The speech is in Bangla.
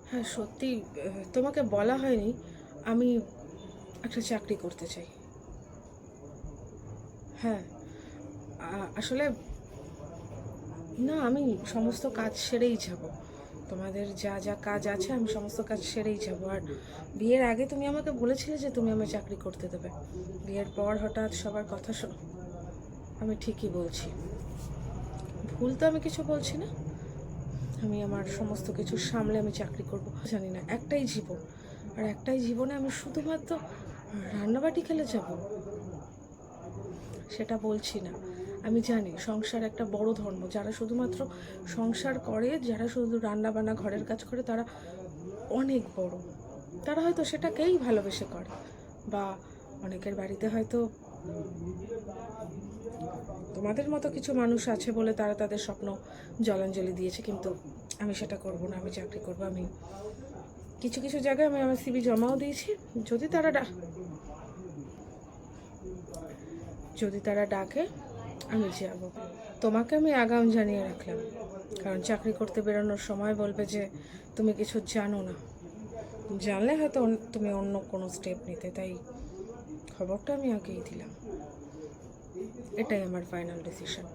হ্যাঁ সত্যি, তোমাকে বলা হয়নি, আমি একটা চাকরি করতে চাই। হ্যাঁ, আসলে না, আমি সমস্ত কাজ সেরেই যাব। তোমাদের যা যা কাজ আছে আমি সমস্ত কাজ সেরেই যাব। আর বিয়ের আগে তুমি আমাকে বলেছিলে যে তুমি আমায় চাকরি করতে দেবে। বিয়ের পর হঠাৎ সবার কথা আমি ঠিকই বলছি, ভুল তো আমি কিছু বলছি না। আমি আমার সমস্ত কিছু সামলে আমি চাকরি করব। জানি না, একটাই জীবন, আর একটাই জীবনে আমি শুধুমাত্র রান্নাবাটি খেলে যাব সেটা বলছি না। আমি জানি সংসার একটা বড় ধর্ম, যারা শুধুমাত্র সংসার করে, যারা শুধু রান্না বান্না ঘরের কাজ করে, তারা অনেক বড়। তারা হয়তো সেটাকেই ভালোবেসে করে, বা অনেকের বাড়িতে হয়তো তোমাদের মতো কিছু মানুষ আছে বলে তারা তাদের স্বপ্ন জলাঞ্জলি দিয়েছে, কিন্তু আমি সেটা করব না। আমি চাকরি করব। আমি কিছু কিছু জায়গায় আমি আমার সিভি জমাও দিয়েছি। যদি তারা যদি তারা ডাকে আমি যাব। তোমাকে আমি আগাম জানিয়ে রাখলাম, কারণ চাকরি করতে বেরোনোর সময় বলবে যে তুমি কিছু জানো না। জানলে হয়তো তুমি অন্য কোনো স্টেপ নিতে, তাই খবরটা আমি আগেই দিলাম। এটাই আমার ফাইনাল ডিসিশন।